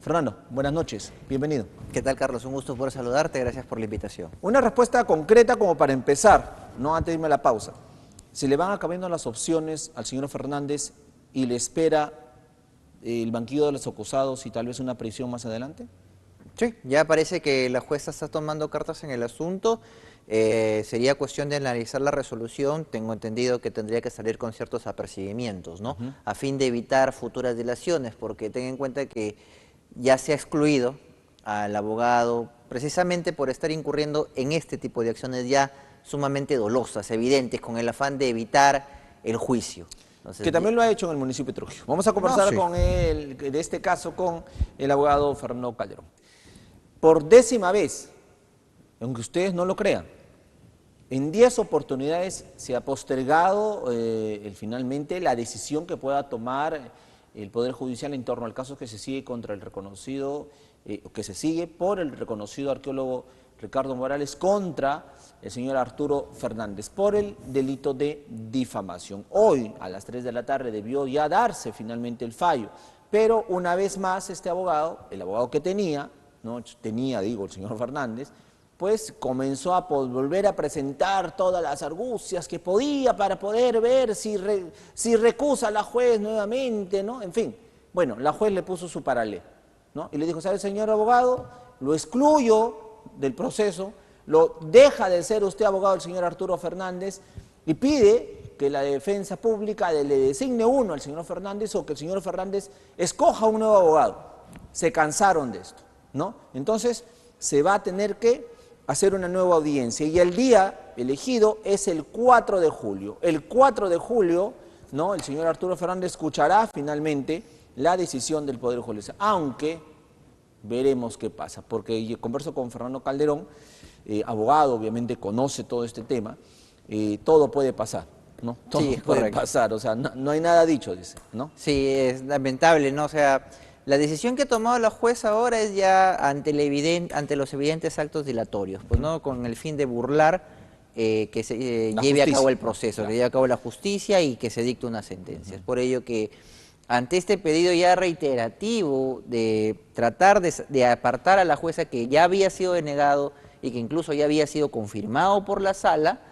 Fernando, buenas noches, bienvenido. ¿Qué tal, Carlos? Un gusto poder saludarte, gracias por la invitación. Una respuesta concreta como para empezar, no antes de irme a la pausa. ¿Se le van acabando las opciones al señor Fernández y le espera el banquillo de los acusados y tal vez una prisión más adelante? Sí, ya parece que la jueza está tomando cartas en el asunto. Sería cuestión de analizar la resolución. Tengo entendido que tendría que salir con ciertos apercibimientos, ¿no? A fin de evitar futuras dilaciones, porque ten en cuenta que ya se ha excluido al abogado precisamente por estar incurriendo en este tipo de acciones ya sumamente dolosas, evidentes, con el afán de evitar el juicio. Entonces, que también lo ha hecho en el municipio de Trujillo. Vamos a conversar con él, de este caso, con el abogado Fernando Calderón. Por 10ª vez, aunque ustedes no lo crean, en 10 oportunidades se ha postergado finalmente la decisión que pueda tomar el Poder Judicial en torno al caso que se sigue contra el reconocido, que se sigue por el reconocido arqueólogo Ricardo Morales contra el señor Arturo Fernández por el delito de difamación. Hoy a las 3 de la tarde debió ya darse finalmente el fallo, pero una vez más este abogado, el abogado que tenía, el señor Fernández, pues comenzó a volver a presentar todas las argucias que podía para poder ver si recusa a la juez nuevamente, ¿no? En fin, bueno, la juez le puso su paralelo, ¿no? Y le dijo, ¿sabe, señor abogado? Lo excluyo del proceso, lo deja de ser usted abogado el señor Arturo Fernández y pide que la defensa pública le designe uno al señor Fernández o que el señor Fernández escoja un nuevo abogado. Se cansaron de esto, ¿no? Entonces se va a tener que hacer una nueva audiencia y el día elegido es el 4 de julio. El 4 de julio, ¿no?, el señor Arturo Fernández escuchará finalmente la decisión del Poder Judicial, aunque veremos qué pasa, porque yo converso con Fernando Calderón, abogado, obviamente conoce todo este tema, todo puede pasar, ¿no? Todo puede pasar, o sea, no hay nada dicho, dice, ¿no? Sí, es lamentable, ¿no? O sea, la decisión que ha tomado la jueza ahora es ya ante los evidentes actos dilatorios, pues, ¿no? Con el fin de burlar que se lleve a cabo el proceso, que lleve a cabo la justicia y que se dicte una sentencia. Es por ello que ante este pedido ya reiterativo de tratar de apartar a la jueza que ya había sido denegado y que incluso ya había sido confirmado por la sala,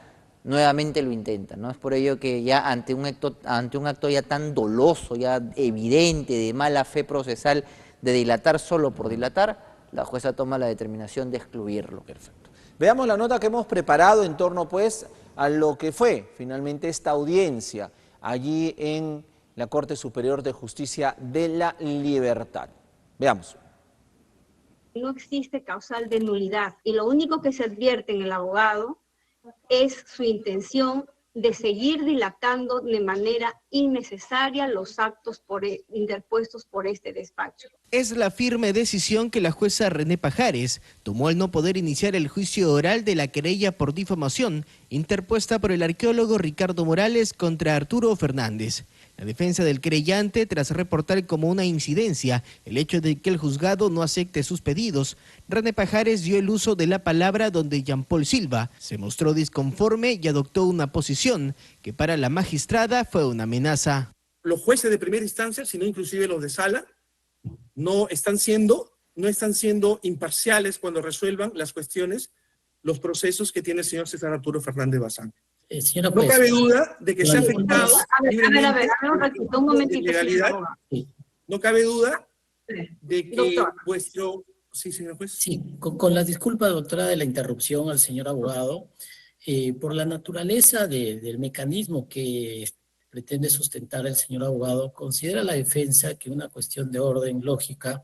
nuevamente lo intentan, ¿no? Es por ello que ya ante un acto ya tan doloso, ya evidente, de mala fe procesal, de dilatar solo por dilatar, la jueza toma la determinación de excluirlo. Perfecto. Veamos la nota que hemos preparado en torno, pues, a lo que fue finalmente esta audiencia allí en la Corte Superior de Justicia de la Libertad. Veamos. No existe causal de nulidad y lo único que se advierte en el abogado es su intención de seguir dilatando de manera innecesaria los actos interpuestos por este despacho. Es la firme decisión que la jueza René Pajares tomó al no poder iniciar el juicio oral de la querella por difamación interpuesta por el arqueólogo Ricardo Morales contra Arturo Fernández. La defensa del querellante, tras reportar como una incidencia el hecho de que el juzgado no acepte sus pedidos, René Pajares dio el uso de la palabra donde Jean-Paul Silva se mostró disconforme y adoptó una posición que para la magistrada fue una amenaza. Los jueces de primera instancia, sino inclusive los de sala, no están siendo imparciales cuando resuelvan las cuestiones, los procesos que tiene el señor César Arturo Fernández Bazán. No cabe duda de que se ha afectado un momentito, legalidad. No cabe duda de que vuestro... Sí, señor juez. Sí, con la disculpa, doctora, de la interrupción al señor abogado, por la naturaleza del mecanismo que pretende sustentar el señor abogado, considera la defensa que una cuestión de orden lógica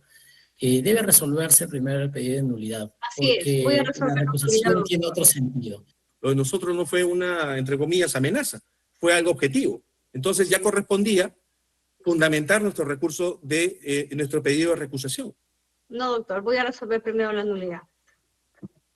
debe resolverse primero el pedido de nulidad. Así es, voy a resolver la recusación tiene otro sentido. Lo de nosotros no fue una, entre comillas, amenaza, fue algo objetivo. Entonces ya correspondía fundamentar nuestro recurso de nuestro pedido de recusación. No, doctor, voy a resolver primero la nulidad.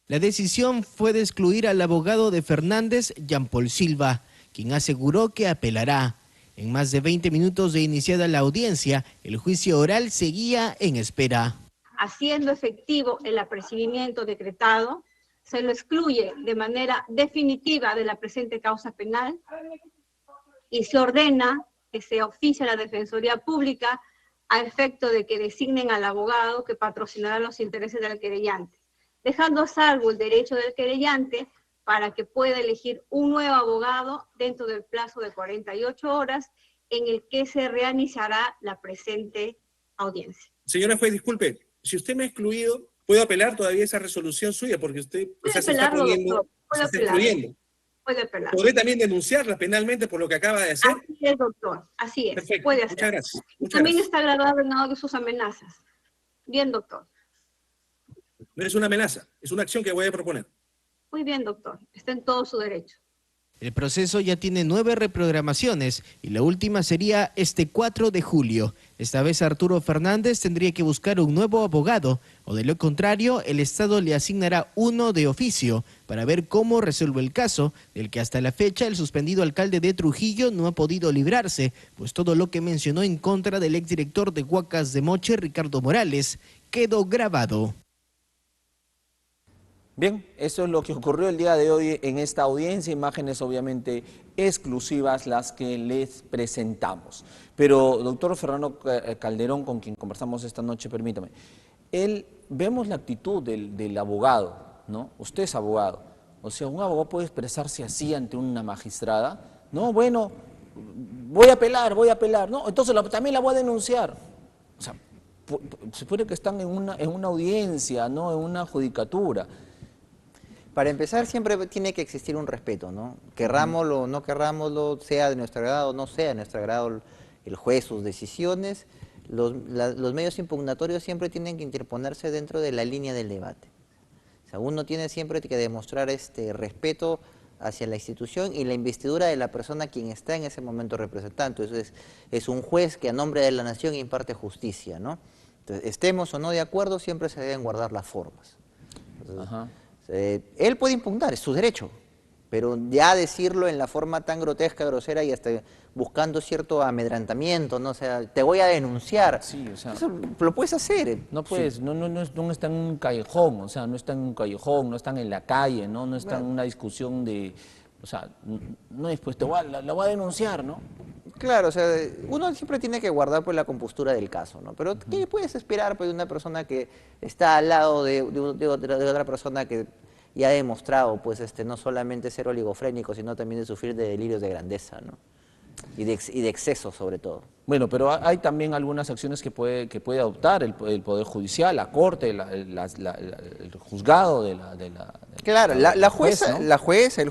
La decisión fue de excluir al abogado de Fernández, Jean-Paul Silva, quien aseguró que apelará. En más de 20 minutos de iniciada la audiencia, el juicio oral seguía en espera. Haciendo efectivo el apercibimiento decretado, se lo excluye de manera definitiva de la presente causa penal y se ordena que se oficie a la Defensoría Pública a efecto de que designen al abogado que patrocinará los intereses del querellante, dejando a salvo el derecho del querellante para que pueda elegir un nuevo abogado dentro del plazo de 48 horas en el que se reiniciará la presente audiencia. Señora juez, disculpe, si usted me ha excluido, ¿puedo apelar todavía esa resolución suya? Porque usted se está poniendo, se está excluyendo. Puede apelar. ¿Podré también denunciarla penalmente por lo que acaba de hacer? Así es, doctor, así es. Perfecto, puede hacer. muchas gracias. También está grabado en audio sus amenazas. Bien, doctor. No es una amenaza, es una acción que voy a proponer. Muy bien, doctor. Está en todo su derecho. El proceso ya tiene 9 reprogramaciones y la última sería este 4 de julio. Esta vez Arturo Fernández tendría que buscar un nuevo abogado, o de lo contrario, el Estado le asignará uno de oficio para ver cómo resuelve el caso, del que hasta la fecha el suspendido alcalde de Trujillo no ha podido librarse, pues todo lo que mencionó en contra del exdirector de Huacas de Moche, Ricardo Morales, quedó grabado. Bien, eso es lo que ocurrió el día de hoy en esta audiencia, imágenes obviamente exclusivas las que les presentamos. Pero, doctor Fernando Calderón, con quien conversamos esta noche, permítame, vemos la actitud del abogado, ¿no? Usted es abogado, o sea, un abogado puede expresarse así ante una magistrada, no, bueno, voy a apelar, no, entonces también la voy a denunciar. O sea, se supone que están en una audiencia, ¿no? En una judicatura. Para empezar, siempre tiene que existir un respeto, ¿no? Querrámoslo o no querrámoslo, sea de nuestro agrado o no sea de nuestro agrado el juez, sus decisiones, los medios impugnatorios siempre tienen que interponerse dentro de la línea del debate. O sea, uno tiene siempre que demostrar respeto hacia la institución y la investidura de la persona quien está en ese momento representando. Eso es un juez que a nombre de la nación imparte justicia, ¿no? Entonces, estemos o no de acuerdo, siempre se deben guardar las formas. Entonces, Ajá. Él puede impugnar, es su derecho, pero ya decirlo en la forma tan grotesca, grosera y hasta buscando cierto amedrantamiento, ¿no? O sea, te voy a denunciar. Sí, o sea, eso lo puedes hacer. no puedes, sí. No están en un callejón, o sea, no están en un callejón, no están en la calle, no están en una discusión de, o sea, no es pues la voy a denunciar, ¿no? Claro, o sea, uno siempre tiene que guardar pues la compostura del caso, ¿no? Pero ¿qué puedes esperar pues de una persona que está al lado de otra persona que ya ha demostrado pues no solamente ser oligofrénico, sino también de sufrir de delirios de grandeza, ¿no? Y de exceso sobre todo. Bueno, pero hay también algunas acciones que puede adoptar el Poder Judicial, la Corte, el juzgado Claro, la jueza, ¿no? el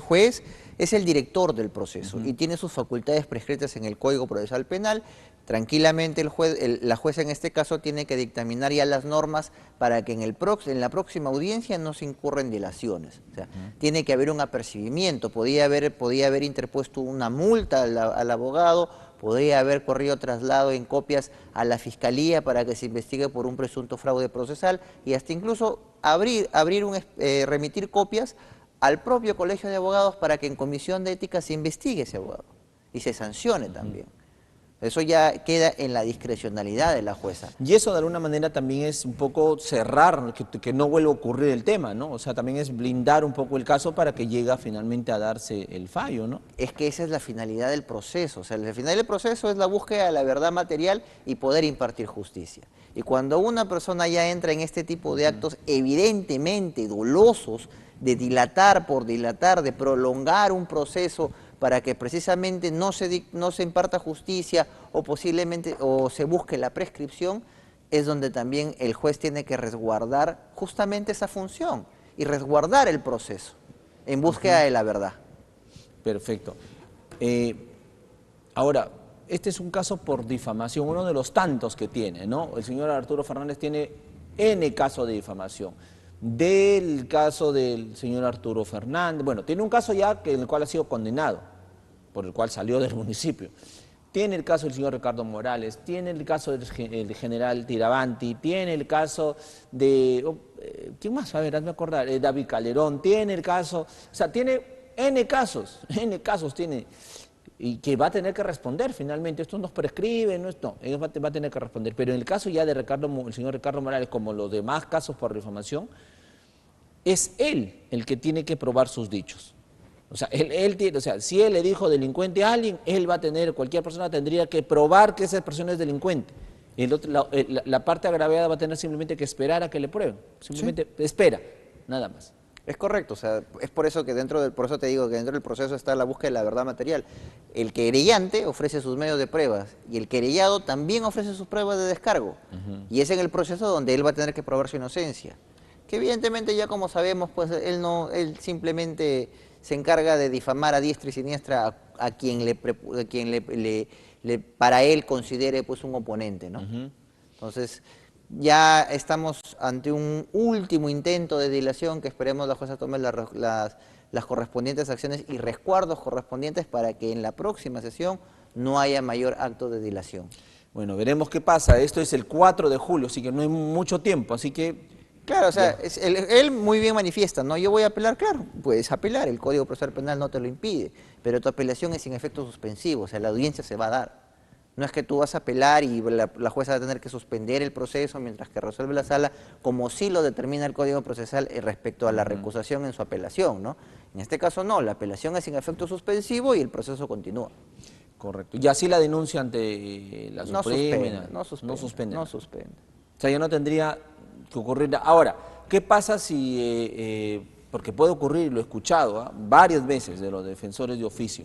juez es el director del proceso y tiene sus facultades prescritas en el Código Procesal Penal. Tranquilamente la jueza en este caso tiene que dictaminar ya las normas para que en la próxima audiencia no se incurren dilaciones. O sea, tiene que haber un apercibimiento, podía haber interpuesto una multa al abogado, podría haber corrido traslado en copias a la Fiscalía para que se investigue por un presunto fraude procesal y hasta incluso remitir copias al propio Colegio de Abogados para que en comisión de ética se investigue ese abogado y se sancione también. Eso ya queda en la discrecionalidad de la jueza. Y eso de alguna manera también es un poco cerrar, que no vuelva a ocurrir el tema, ¿no? O sea, también es blindar un poco el caso para que llegue finalmente a darse el fallo, ¿no? Es que esa es la finalidad del proceso. O sea, la finalidad del proceso es la búsqueda de la verdad material y poder impartir justicia. Y cuando una persona ya entra en este tipo de actos evidentemente dolosos, de dilatar por dilatar, de prolongar un proceso para que precisamente no se imparta justicia o posiblemente se busque la prescripción, es donde también el juez tiene que resguardar justamente esa función y resguardar el proceso en búsqueda de la verdad. Perfecto. Ahora, este es un caso por difamación, uno de los tantos que tiene, ¿no? El señor Arturo Fernández tiene N casos de difamación. Del caso del señor Arturo Fernández, bueno, tiene un caso ya en el cual ha sido condenado, por el cual salió del municipio. Tiene el caso del señor Ricardo Morales, tiene el caso del general Tirabanti, tiene el caso de, ¿quién más? A ver, hazme acordar, David Calderón, tiene el caso, o sea, tiene N casos tiene, y que va a tener que responder finalmente. Esto nos prescribe, no, él va a tener que responder. Pero en el caso ya de el señor Ricardo Morales, como los demás casos por difamación, es él el que tiene que probar sus dichos. O sea, o sea, si él le dijo delincuente a alguien, cualquier persona tendría que probar que esa persona es delincuente. La parte agraviada va a tener simplemente que esperar a que le prueben. Simplemente espera, nada más. Es correcto, o sea, es por eso que por eso te digo que dentro del proceso está la búsqueda de la verdad material. El querellante ofrece sus medios de pruebas y el querellado también ofrece sus pruebas de descargo. Y es en el proceso donde él va a tener que probar su inocencia. Que evidentemente ya como sabemos, pues él simplemente se encarga de difamar a diestra y siniestra a quien para él considere pues un oponente, ¿no? Entonces, ya estamos ante un último intento de dilación que esperemos la jueza tome las correspondientes acciones y resguardos correspondientes para que en la próxima sesión no haya mayor acto de dilación. Bueno, veremos qué pasa. Esto es el 4 de julio, así que no hay mucho tiempo, así que... Claro, o sea, él muy bien manifiesta, ¿no? Yo voy a apelar, claro, puedes apelar, el Código Procesal Penal no te lo impide, pero tu apelación es sin efecto suspensivo, o sea, la audiencia se va a dar. No es que tú vas a apelar y la jueza va a tener que suspender el proceso mientras que resuelve la sala, como sí lo determina el Código Procesal respecto a la recusación en su apelación, ¿no? En este caso no, la apelación es sin efecto suspensivo y el proceso continúa. Correcto. Y así la denuncia ante la Suprema. No suspende. O sea, ya no tendría que ocurrir. Ahora, ¿qué pasa si, porque puede ocurrir, lo he escuchado varias veces de los defensores de oficio,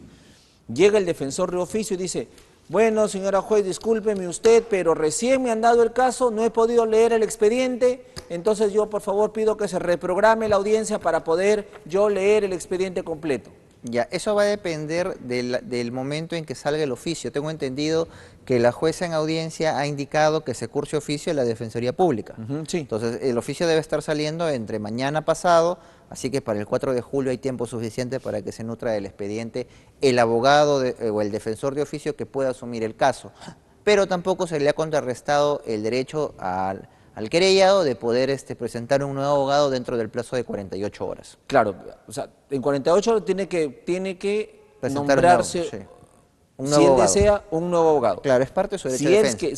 llega el defensor de oficio y dice, bueno, señora juez, discúlpeme usted, pero recién me han dado el caso, no he podido leer el expediente, entonces yo por favor pido que se reprograme la audiencia para poder yo leer el expediente completo. Ya, eso va a depender del momento en que salga el oficio. Tengo entendido que la jueza en audiencia ha indicado que se curse oficio en la Defensoría Pública. Sí. Entonces, el oficio debe estar saliendo entre mañana pasado, así que para el 4 de julio hay tiempo suficiente para que se nutra del expediente el abogado o el defensor de oficio que pueda asumir el caso. Pero tampoco se le ha contrarrestado el derecho al querellado de poder presentar un nuevo abogado dentro del plazo de 48 horas. Claro, o sea, en 48 horas tiene que presentar nombrarse, un nuevo si él abogado. desea, un nuevo abogado. Claro, es parte de su derecho de defensa.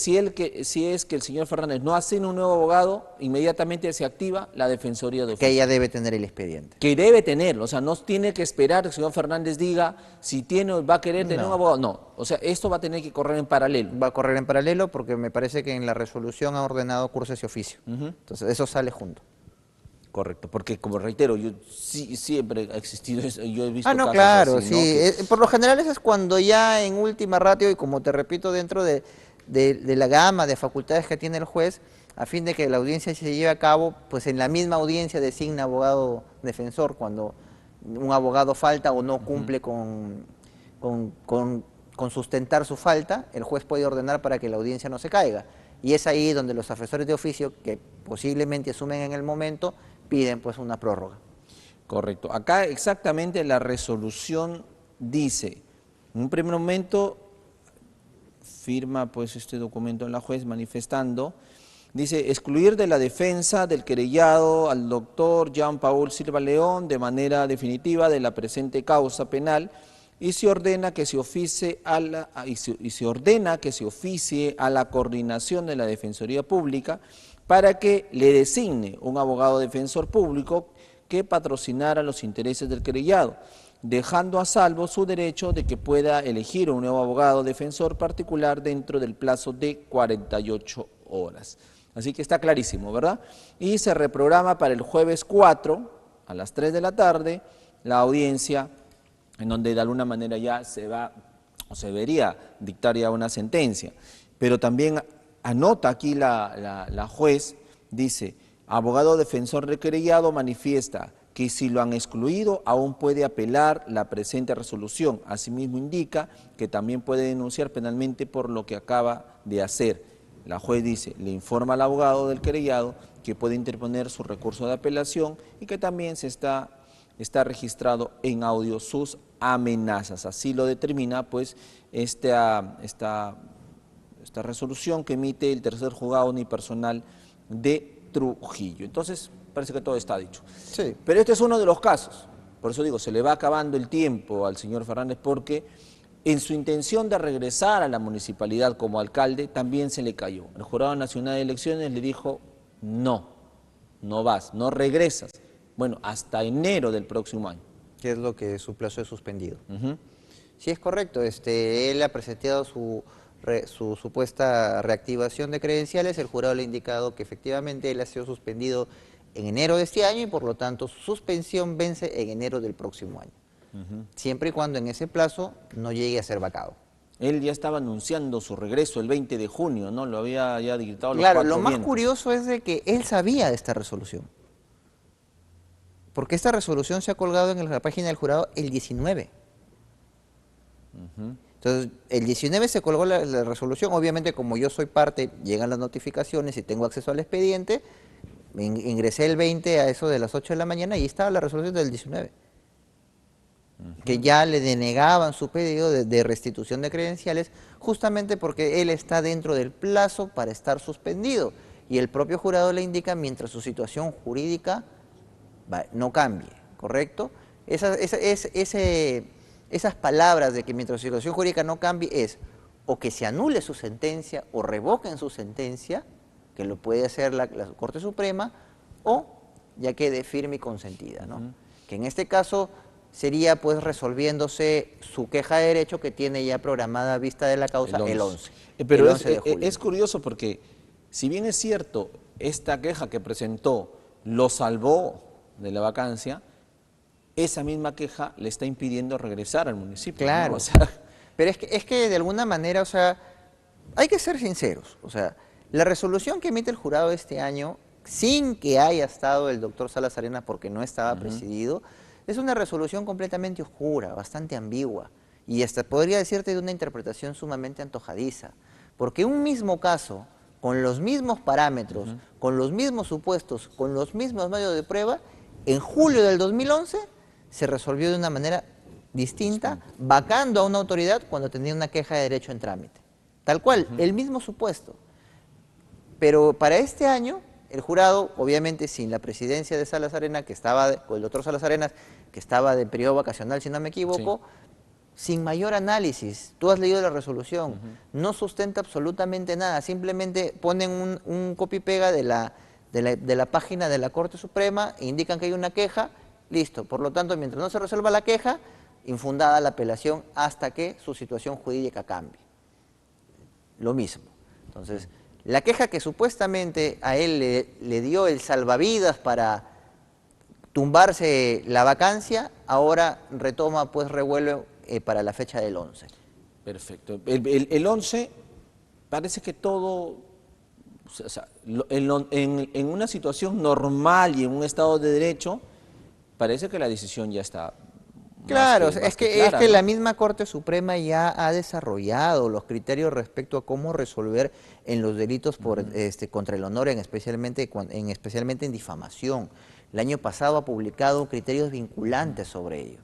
Si es que el señor Fernández no asigna un nuevo abogado, inmediatamente se activa la Defensoría de Oficio. Que ella debe tener el expediente. Que debe tenerlo, o sea, no tiene que esperar que el señor Fernández diga si va a querer tener un abogado. No, o sea, esto va a tener que correr en paralelo. Va a correr en paralelo porque me parece que en la resolución ha ordenado curso ese oficio. Entonces, eso sale junto. Correcto, porque como reitero, yo siempre ha existido eso, yo he visto casos claro, así, sí. ¿no? Por lo general eso es cuando ya en última ratio, y como te repito, dentro de la gama de facultades que tiene el juez, a fin de que la audiencia se lleve a cabo, pues en la misma audiencia designa abogado defensor cuando un abogado falta o no cumple con sustentar su falta, el juez puede ordenar para que la audiencia no se caiga. Y es ahí donde los asesores de oficio, que posiblemente asumen en el momento, piden pues una prórroga. Correcto. Acá exactamente la resolución dice, en un primer momento firma pues este documento en la juez manifestando, dice, excluir de la defensa del querellado al doctor Jean-Paul Silva León de manera definitiva de la presente causa penal y se ordena que se oficie a la coordinación de la Defensoría Pública para que le designe un abogado defensor público que patrocinara los intereses del querellado, dejando a salvo su derecho de que pueda elegir un nuevo abogado defensor particular dentro del plazo de 48 horas. Así que está clarísimo, ¿verdad? Y se reprograma para el jueves 4 a las 3 de la tarde la audiencia en donde de alguna manera ya se debería dictar ya una sentencia. Pero también anota aquí la juez, dice, abogado defensor del querellado manifiesta que si lo han excluido aún puede apelar la presente resolución. Asimismo indica que también puede denunciar penalmente por lo que acaba de hacer. La juez dice, le informa al abogado del querellado que puede interponer su recurso de apelación y que también está registrado en audio sus amenazas. Así lo determina pues esta resolución que emite el tercer juzgado unipersonal de Trujillo. Entonces, parece que todo está dicho. Sí. Pero este es uno de los casos. Por eso digo, se le va acabando el tiempo al señor Fernández porque en su intención de regresar a la municipalidad como alcalde también se le cayó. El Jurado Nacional de Elecciones le dijo, no vas, no regresas. Bueno, hasta enero del próximo año. Que es lo que su plazo es suspendido. Sí, es correcto. Él ha presentado su supuesta reactivación de credenciales, el jurado le ha indicado que efectivamente él ha sido suspendido en enero de este año y por lo tanto su suspensión vence en enero del próximo año. Siempre y cuando en ese plazo no llegue a ser vacado. Él ya estaba anunciando su regreso el 20 de junio, ¿no? Lo había ya dictado los Claro, cuatro lo más vientos. curioso es de que él sabía de esta resolución. Porque esta resolución se ha colgado en la página del jurado el 19. Entonces, el 19 se colgó la resolución. Obviamente, como yo soy parte, llegan las notificaciones y tengo acceso al expediente. Ingresé el 20 a eso de las 8 de la mañana y estaba la resolución del 19. Que ya le denegaban su pedido de restitución de credenciales justamente porque él está dentro del plazo para estar suspendido. Y el propio jurado le indica mientras su situación jurídica no cambie, ¿correcto? Esas palabras de que mientras su situación jurídica no cambie es o que se anule su sentencia o revoquen su sentencia, que lo puede hacer la Corte Suprema, o ya quede firme y consentida, ¿no? Que en este caso sería pues resolviéndose su queja de derecho que tiene ya programada a vista de la causa el 11. Pero el 11 de julio. es curioso porque si bien es cierto, esta queja que presentó lo salvó de la vacancia, esa misma queja le está impidiendo regresar al municipio. Claro, ¿no? O sea, pero es que de alguna manera, o sea, hay que ser sinceros, o sea, la resolución que emite el jurado este año, sin que haya estado el doctor Salas Arenas porque no estaba presidido, es una resolución completamente oscura, bastante ambigua, y hasta podría decirte de una interpretación sumamente antojadiza, porque un mismo caso, con los mismos parámetros, con los mismos supuestos, con los mismos medios de prueba, en julio del 2011 se resolvió de una manera distinta, vacando a una autoridad cuando tenía una queja de derecho en trámite. Tal cual, el mismo supuesto. Pero para este año, el jurado, obviamente sin la presidencia de Salas Arenas, o el doctor Salas Arenas, que estaba de periodo vacacional, si no me equivoco, sin mayor análisis, tú has leído la resolución, no sustenta absolutamente nada, simplemente ponen un copy-pega de la página de la Corte Suprema, indican que hay una queja, listo. Por lo tanto, mientras no se resuelva la queja, infundada la apelación hasta que su situación jurídica cambie. Lo mismo. Entonces, la queja que supuestamente a él le dio el salvavidas para tumbarse la vacancia, ahora retoma pues revuelo para la fecha del 11. perfecto. El 11 parece que todo, o sea, en una situación normal y en un Estado de Derecho, parece que la decisión ya está. Claro, más es que clara, ¿no? la misma Corte Suprema ya ha desarrollado los criterios respecto a cómo resolver en los delitos por, contra el honor, especialmente en difamación. El año pasado ha publicado criterios vinculantes sobre ello.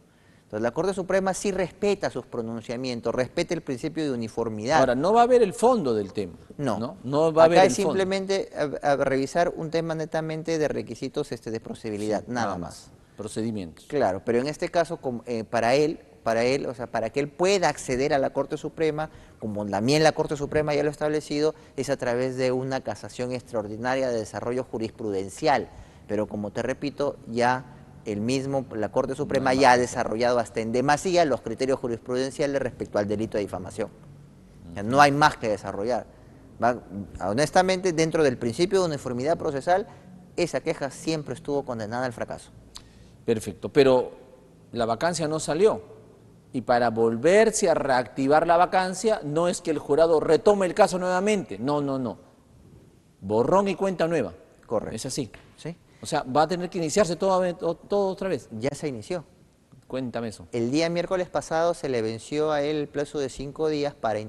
Entonces la Corte Suprema sí respeta sus pronunciamientos, respeta el principio de uniformidad. Ahora, no va a haber el fondo del tema. No va a haber Acá el es simplemente a revisar un tema netamente de requisitos de procedibilidad, nada más. Procedimientos. Claro, pero en este caso, para él, o sea, para que él pueda acceder a la Corte Suprema, como también la Corte Suprema ya lo ha establecido, es a través de una casación extraordinaria de desarrollo jurisprudencial. Pero como te repito, ya la Corte Suprema ya ha desarrollado hasta en demasía los criterios jurisprudenciales respecto al delito de difamación. O sea, no hay más que desarrollar. Honestamente, dentro del principio de uniformidad procesal, esa queja siempre estuvo condenada al fracaso. Perfecto, pero la vacancia no salió. Y para volverse a reactivar la vacancia, no es que el jurado retome el caso nuevamente. No. Borrón y cuenta nueva. Correcto. Es así. ¿Sí? O sea, va a tener que iniciarse todo otra vez. Ya se inició. Cuéntame eso. El día miércoles pasado se le venció a él el plazo de 5 días para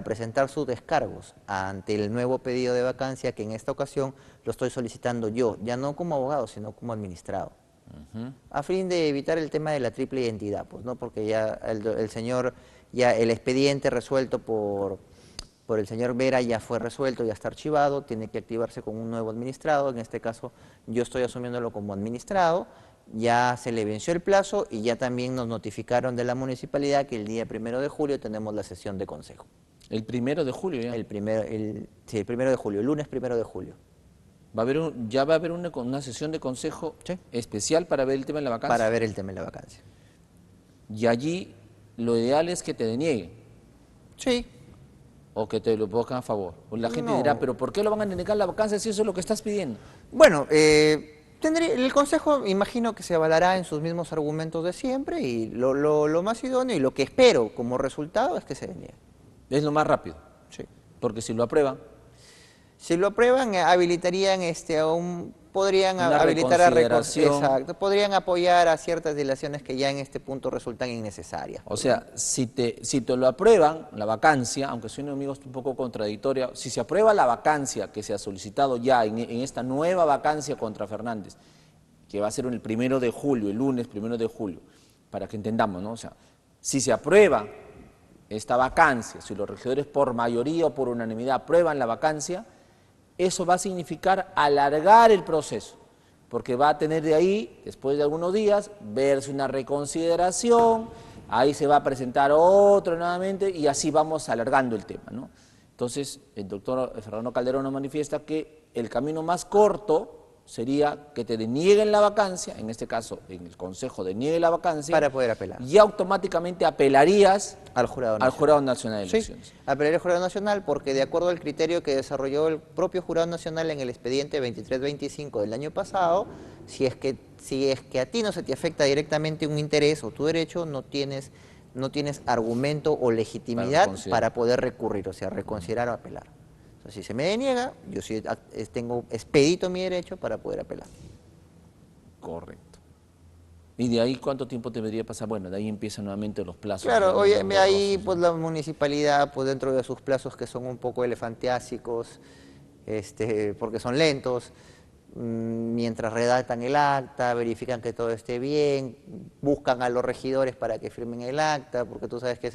presentar sus descargos ante el nuevo pedido de vacancia, que en esta ocasión lo estoy solicitando yo, ya no como abogado, sino como administrado, a fin de evitar el tema de la triple identidad, pues, ¿no? Porque ya el señor, ya el expediente resuelto por el señor Vera ya fue resuelto, ya está archivado, tiene que activarse con un nuevo administrado, en este caso yo estoy asumiéndolo como administrado, ya se le venció el plazo y ya también nos notificaron de la municipalidad que el día 1 de julio tenemos la sesión de consejo. ¿El 1 de julio ya? Sí, el 1 de julio, el lunes 1 de julio. Ya va a haber una sesión de consejo especial para ver el tema de la vacancia. Para ver el tema de la vacancia. Y allí lo ideal es que te denieguen. Sí. ¿O que te lo pongan a favor? O la gente dirá, pero ¿por qué lo van a denegar la vacancia si eso es lo que estás pidiendo? Bueno, el Consejo imagino que se avalará en sus mismos argumentos de siempre y lo más idóneo y lo que espero como resultado es que se deniegue. Es lo más rápido. Sí. Porque si lo aprueban... Si lo aprueban, habilitarían podrían una habilitar reconsideración. Exacto, podrían apoyar a ciertas dilaciones que ya en este punto resultan innecesarias. O sea, si te lo aprueban, la vacancia, aunque suene amigos un poco contradictoria, si se aprueba la vacancia que se ha solicitado ya en esta nueva vacancia contra Fernández, que va a ser el 1 de julio, el lunes 1 de julio, para que entendamos, ¿no? O sea, si se aprueba esta vacancia, si los regidores por mayoría o por unanimidad aprueban la vacancia, eso va a significar alargar el proceso, porque va a tener de ahí, después de algunos días, verse una reconsideración, ahí se va a presentar otro nuevamente y así vamos alargando el tema, ¿no? Entonces, el doctor Fernando Calderón nos manifiesta que el camino más corto sería que te denieguen la vacancia, en este caso, en el Consejo deniegue la vacancia. Para poder apelar. Y automáticamente apelarías al Jurado Nacional de Elecciones. Sí, apelaría al Jurado Nacional porque de acuerdo al criterio que desarrolló el propio Jurado Nacional en el expediente 2325 del año pasado, si es que a ti no se te afecta directamente un interés o tu derecho, no tienes argumento o legitimidad para poder recurrir, o sea, reconsiderar o apelar. Si se me deniega, yo sí tengo expedito mi derecho para poder apelar. Correcto. ¿Y de ahí cuánto tiempo debería pasar? Bueno, de ahí empiezan nuevamente los plazos. Claro, oye, ahí pues la municipalidad, pues dentro de sus plazos que son un poco elefantiásicos, porque son lentos, mientras redactan el acta, verifican que todo esté bien, buscan a los regidores para que firmen el acta, porque tú sabes que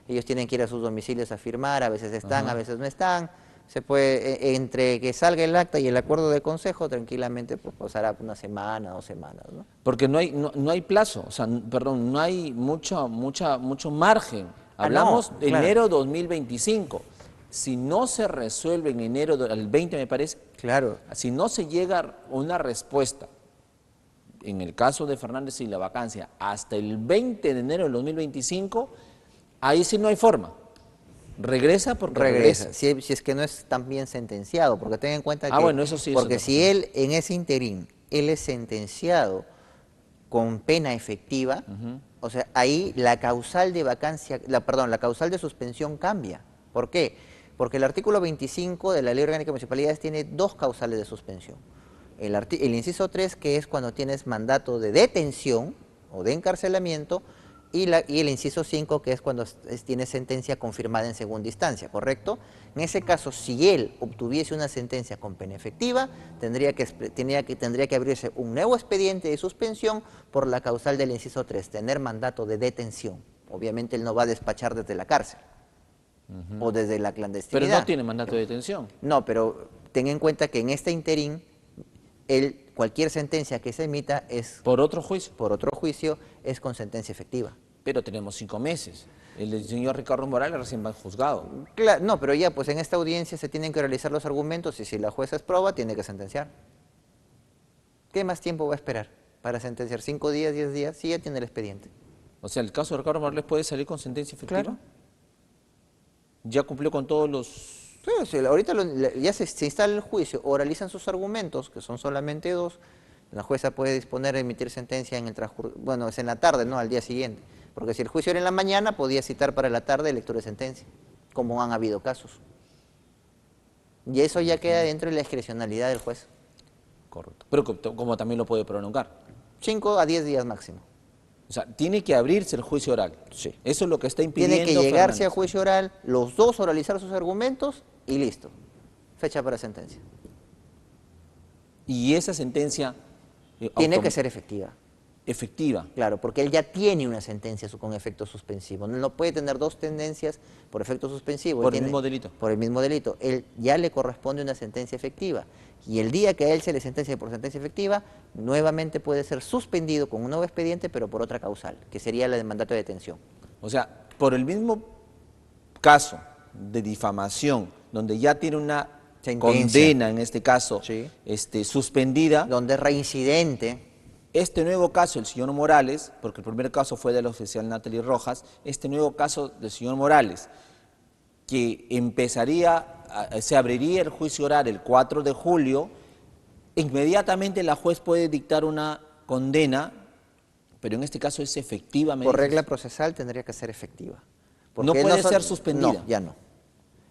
ellos tienen que ir a sus domicilios a firmar, a veces están, a veces no están. Se puede, entre que salga el acta y el acuerdo del Consejo, tranquilamente pues pasará una semana, 2 semanas, ¿no? Porque no hay plazo, o sea, perdón, no hay mucho margen. Hablamos de enero 2025. Si no se resuelve en enero del 20, me parece, claro, si no se llega a una respuesta, en el caso de Fernández y la vacancia, hasta el 20 de enero del 2025, ahí sí no hay forma. Regresa porque regresa. Si es que no es tan bien sentenciado, porque ten en cuenta que... bueno, eso sí. Porque si él, en ese interín, él es sentenciado con pena efectiva, o sea, ahí la causal de vacancia, la causal de suspensión cambia. ¿Por qué? Porque el artículo 25 de la Ley Orgánica de Municipalidades tiene 2 causales de suspensión. El inciso 3, que es cuando tienes mandato de detención o de encarcelamiento, y el inciso 5, que es cuando tiene sentencia confirmada en segunda instancia, ¿correcto? En ese caso, si él obtuviese una sentencia con pena efectiva, tendría que abrirse un nuevo expediente de suspensión por la causal del inciso 3, tener mandato de detención. Obviamente él no va a despachar desde la cárcel o desde la clandestinidad. Pero no tiene mandato de detención. No, pero ten en cuenta que en este interín, cualquier sentencia que se emita es... ¿Por otro juicio? Por otro juicio, es con sentencia efectiva. Pero tenemos 5 meses. El señor Ricardo Morales recién va juzgado. Claro, no, pero ya, pues en esta audiencia se tienen que realizar los argumentos y si la jueza es prueba, tiene que sentenciar. ¿Qué más tiempo va a esperar para sentenciar? 5 días, 10 días, sí ya tiene el expediente. O sea, ¿el caso de Ricardo Morales puede salir con sentencia efectiva? Claro. ¿Ya cumplió con todos los...? Sí, ahorita ya se instala el juicio, oralizan sus argumentos, que son solamente 2, la jueza puede disponer de emitir sentencia en el transcurso, bueno, es en la tarde, no al día siguiente, porque si el juicio era en la mañana, podía citar para la tarde lectura de sentencia, como han habido casos. Y eso ya queda dentro de la discrecionalidad del juez. Correcto. Pero como también lo puede prolongar. 5 a 10 días máximo. O sea, tiene que abrirse el juicio oral. Sí. Eso es lo que está impidiendo Tiene que llegarse Fernández. a juicio oral, los 2 oralizar sus argumentos y listo. Fecha para sentencia. Y esa sentencia... Tiene que ser efectiva. Efectiva. Claro, porque él ya tiene una sentencia con efecto suspensivo. No puede tener 2 tendencias por efecto suspensivo. Por el mismo delito. Por el mismo delito. Él ya le corresponde una sentencia efectiva. Y el día que a él se le sentencia por sentencia efectiva, nuevamente puede ser suspendido con un nuevo expediente, pero por otra causal, que sería la de mandato de detención. O sea, por el mismo caso de difamación, donde ya tiene una sentencia, condena, en este caso, sí, suspendida. Donde es reincidente. Este nuevo caso del señor Morales, porque el primer caso fue del oficial Natalie Rojas, este nuevo caso del señor Morales, que se abriría el juicio oral el 4 de julio, inmediatamente la juez puede dictar una condena, pero en este caso es efectiva. Por regla procesal tendría que ser efectiva. No puede ser suspendida. No, ya no.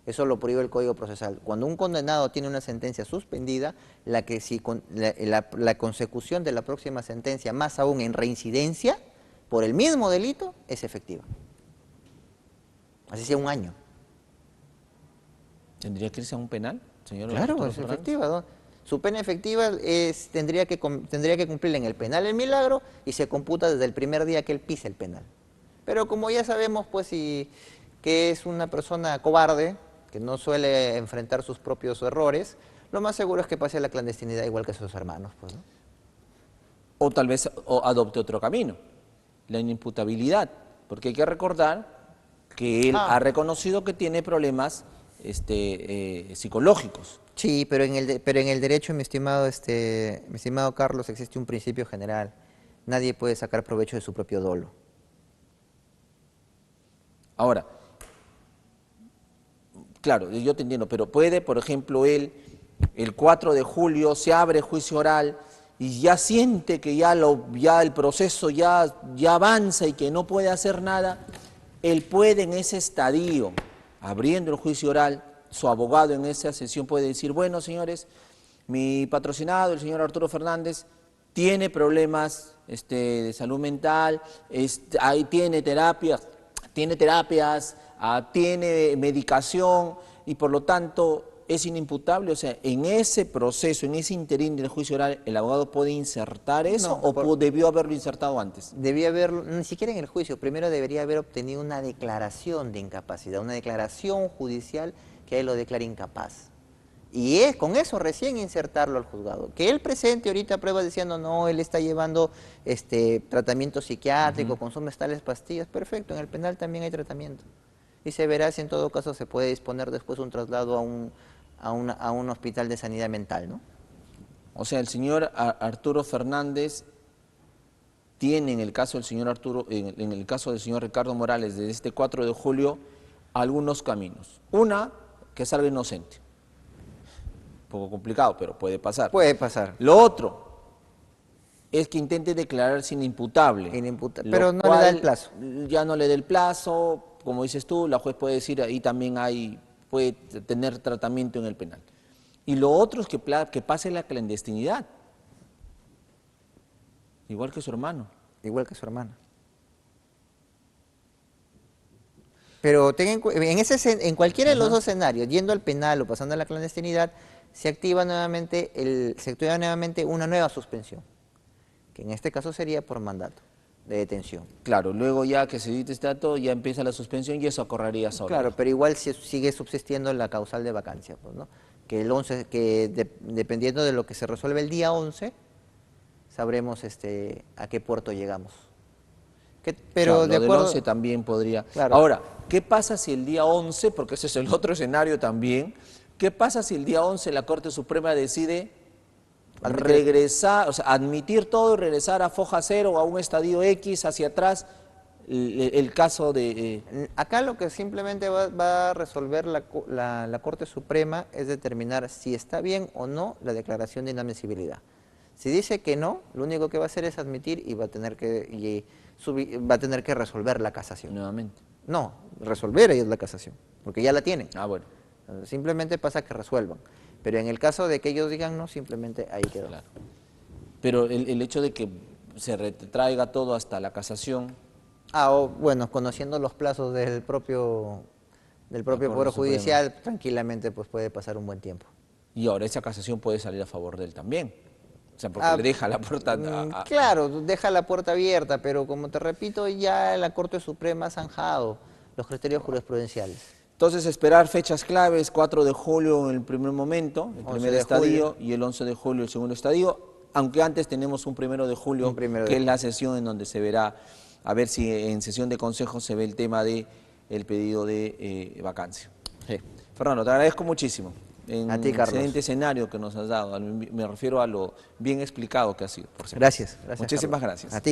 Eso lo prohíbe el Código Procesal. Cuando un condenado tiene una sentencia suspendida, la consecución de la próxima sentencia, más aún en reincidencia, por el mismo delito, es efectiva. Así sea un año. ¿Tendría que irse a un penal, señor? Claro, es efectiva, ¿no? Su pena efectiva tendría que cumplir en el penal El Milagro y se computa desde el primer día que él pise el penal. Pero como ya sabemos, pues, que es una persona cobarde, que no suele enfrentar sus propios errores, lo más seguro es que pase a la clandestinidad igual que sus hermanos, pues, ¿no? O tal vez adopte otro camino, la inimputabilidad, porque hay que recordar que él ha reconocido que tiene problemas psicológicos. Sí, pero en el derecho, mi estimado Carlos, existe un principio general. Nadie puede sacar provecho de su propio dolo. Ahora, claro, yo te entiendo, pero puede, por ejemplo, él, el 4 de julio se abre juicio oral y ya siente que ya el proceso ya avanza y que no puede hacer nada, él puede en ese estadio, abriendo el juicio oral, su abogado en esa sesión puede decir, bueno, señores, mi patrocinado, el señor Arturo Fernández, tiene problemas de salud mental, ahí tiene terapias, tiene medicación y por lo tanto es inimputable. O sea, en ese proceso, en ese interín del juicio oral, ¿el abogado puede insertar eso debió haberlo insertado antes? Debía haberlo, ni siquiera en el juicio, primero debería haber obtenido una declaración de incapacidad, una declaración judicial que él lo declare incapaz. Y con eso recién insertarlo al juzgado. Que él presente ahorita pruebas diciendo, no, él está llevando tratamiento psiquiátrico, consume tales pastillas, perfecto, en el penal también hay tratamiento. Y se verá si en todo caso se puede disponer después un traslado a un hospital de sanidad mental, ¿no? O sea, el señor Arturo Fernández tiene en el caso del señor en el caso del señor Ricardo Morales, desde este 4 de julio, algunos caminos. Una, que salga inocente. Un poco complicado, pero puede pasar. Puede pasar. Lo otro es que intente declararse inimputable. Pero no le da el plazo. Ya no le da el plazo, como dices tú, la juez puede decir, ahí también puede tener tratamiento en el penal. Y lo otro es que pase la clandestinidad. Igual que su hermano. Igual que su hermano. Pero en cualquiera de los dos escenarios, yendo al penal o pasando a la clandestinidad, se activa nuevamente una nueva suspensión, que en este caso sería por mandato de detención. Claro, luego ya que se dicte este dato, ya empieza la suspensión y eso correría solo. Claro, pero igual sigue subsistiendo la causal de vacancia, pues, ¿no? Que dependiendo de lo que se resuelve el día 11, sabremos a qué puerto llegamos. Pero claro, del 11 también podría. Claro. Ahora, ¿qué pasa si el día 11, porque ese es el otro escenario también, qué pasa si el día 11 la Corte Suprema decide regresar, o sea, admitir todo y regresar a foja cero o a un estadio X hacia atrás el caso de... Acá lo que simplemente va a resolver la Corte Suprema es determinar si está bien o no la declaración de inadmisibilidad. Si dice que no, lo único que va a hacer es admitir y va a tener que resolver la casación. Nuevamente. No, resolver ellos la casación, porque ya la tienen. Ah, bueno. Simplemente pasa que resuelvan. Pero en el caso de que ellos digan no, simplemente ahí quedó. Claro. Pero el hecho de que se retraiga todo hasta la casación... bueno, conociendo los plazos del propio Poder Judicial, tranquilamente pues puede pasar un buen tiempo. Y ahora esa casación puede salir a favor de él también. O sea, porque le deja la puerta... Claro, deja la puerta abierta, pero como te repito, ya la Corte Suprema ha zanjado los criterios jurisprudenciales. Entonces, esperar fechas claves, 4 de julio en el primer momento, el primer estadio, y el 11 de julio el segundo estadio, aunque antes tenemos un 1 de julio, que es la sesión en donde se verá, a ver si en sesión de consejo se ve el tema del pedido de vacancia. Sí. Fernando, te agradezco muchísimo. A ti, Carlos. Excelente escenario que nos has dado, me refiero a lo bien explicado que ha sido. Gracias. Muchísimas Carlos. gracias. A ti.